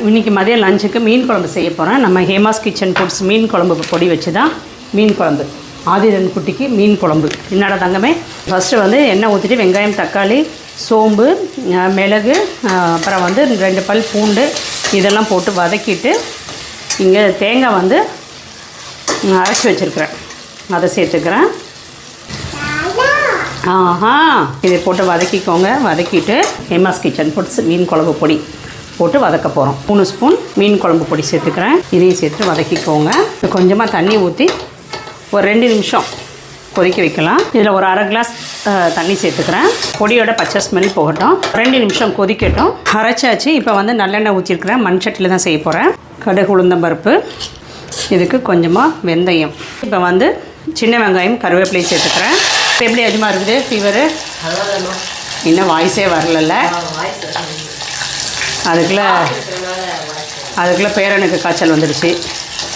இன்றைக்கி மதியம் லஞ்சுக்கு மீன் குழம்பு செய்ய போகிறேன். நம்ம ஹேமாஸ் கிச்சன் ஃபுட்ஸ் மீன் குழம்பு பொடி வச்சு தான் மீன் குழம்பு. ஆதிரன் குட்டிக்கு மீன் குழம்பு. என்னடா தங்கமே, ஃபஸ்ட்டு வந்து எண்ணெய் ஊற்றிட்டு வெங்காயம், தக்காளி, சோம்பு, மிளகு, அப்புறம் வந்து 2 பல் பூண்டு இதெல்லாம் போட்டு வதக்கிட்டு இங்கே தேங்காய் வந்து அரைச்சி வச்சுருக்கிறேன், அதை சேர்த்துக்கிறேன். இதை போட்டு வதக்கிக்கோங்க. வதக்கிட்டு ஹேமாஸ் கிச்சன் ஃபுட்ஸ் மீன் குழம்பு பொடி போட்டு வதக்க போகிறோம். 3 ஸ்பூன் மீன் குழம்பு பொடி சேர்த்துக்கிறேன். இதையும் சேர்த்து வதக்கிக்கோங்க. கொஞ்சமாக தண்ணி ஊற்றி ஒரு 2 நிமிஷம் கொதிக்க வைக்கலாம். இதில் ஒரு அரை கிளாஸ் தண்ணி சேர்த்துக்கிறேன். பொடியோட பச்சை ஸ்மெல் போகட்டும். 2 நிமிஷம் கொதிக்கட்டும். அரைச்சாச்சு. இப்போ வந்து நல்லெண்ணெய் ஊற்றிருக்கிறேன். மண் சட்டியில் தான் செய்ய போகிறேன். கடுகு, உளுந்தம் பருப்பு, இதுக்கு கொஞ்சமாக வெந்தயம், இப்போ வந்து சின்ன வெங்காயம், கருவேப்பிலை சேர்த்துக்கிறேன். இப்போ எப்படி அதிகமாக இருக்குது ஃபீவரு? இன்னும் வாய்ஸே வரல. அதுக்குள்ளே பேரனுக்கு காய்ச்சல் வந்துடுச்சு.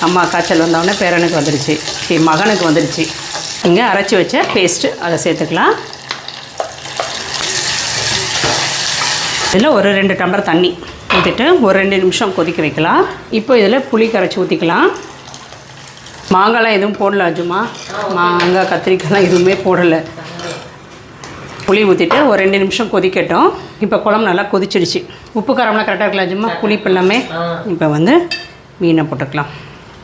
அம்மா காய்ச்சல் வந்தோடனே பேரனுக்கு வந்துடுச்சு, மகனுக்கு வந்துடுச்சு. இங்கே அரைச்சி வச்ச பேஸ்ட்டு அதை சேர்த்துக்கலாம். இதில் ஒரு 2 டம்ளர் தண்ணி ஊற்றிட்டு ஒரு 2 நிமிஷம் கொதிக்க வைக்கலாம். இப்போ இதில் புளி கரைச்சி ஊற்றிக்கலாம். மாங்காய்லாம் எதுவும் போடல அஜுமா, மாங்காய், கத்திரிக்காய்லாம் எதுவுமே போடலை. புளி ஊற்றிட்டு ஒரு 2 நிமிஷம் கொதிக்கட்டும். இப்போ குழம்பு நல்லா கொதிச்சிடுச்சு. உப்பு காரம்லாம் கரெக்டாக இருக்கலாம் அஜுமா, புளிப்பு எல்லாமே. இப்போ வந்து மீனை போட்டுக்கலாம்.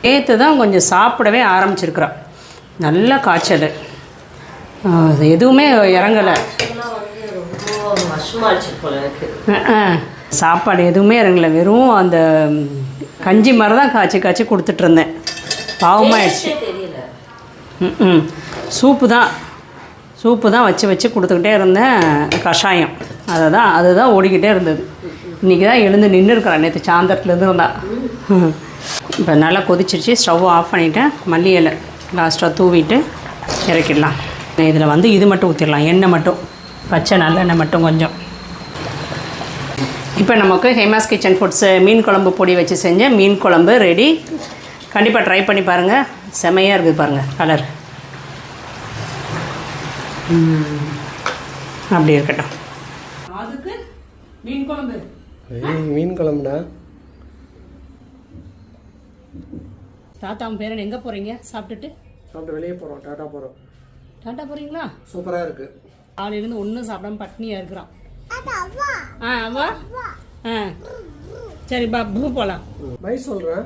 நேற்று தான் கொஞ்சம் சாப்பிடவே ஆரம்பிச்சிருக்கிறோம். நல்ல காய்ச்சல், எதுவுமே இறங்கலை. சாப்பாடு எதுவுமே இறங்கலை. வெறும் அந்த கஞ்சி மாதிரி தான் காய்ச்சி காய்ச்சி கொடுத்துட்ருந்தேன். பாவமாகிடுச்சு. சூப்பு தான் வச்சு வச்சு கொடுத்துக்கிட்டே இருந்தேன். கஷாயம் அதுதான் ஓடிக்கிட்டே இருந்தது. இன்றைக்கி தான் எழுந்து நின்று இருக்கிறேன். நேற்று சாயந்தரத்துலேருந்து இருந்தா. இப்போ நல்லா கொதிச்சிருச்சு. ஸ்டவ் ஆஃப் பண்ணிவிட்டேன். மல்லி இலை லாஸ்ட்டாக தூவிட்டு இறக்கிடலாம். இதில் வந்து இது மட்டும் ஊற்றிடலாம், எண்ணெய் மட்டும், பச்சை நல்லெண்ணெய் மட்டும் கொஞ்சம். இப்போ நமக்கு ஹேமாஸ் கிச்சன் ஃபுட்ஸ் மீன் குழம்பு பொடி வச்சு செஞ்ச மீன் குழம்பு ரெடி. கண்டிப்பாக ட்ரை பண்ணி பாருங்கள். செமையாக இருக்குது பாருங்கள் கலர். அப்படி இருக்கட்டும். அதுக்கு மீன் குழம்புடா. தாத்தாவும் பேரன் எங்கே போகிறீங்க? சாப்பிட்டு வெளியே போகிறோம். டாட்டா போகிறீங்களா? சூப்பராக இருக்குது. காலையிலேருந்து ஒன்றும் சாப்பிடாம பட்னியாக இருக்கிறான். அவா சரி பா, பூ போகலாம். பை சொல்கிறேன்.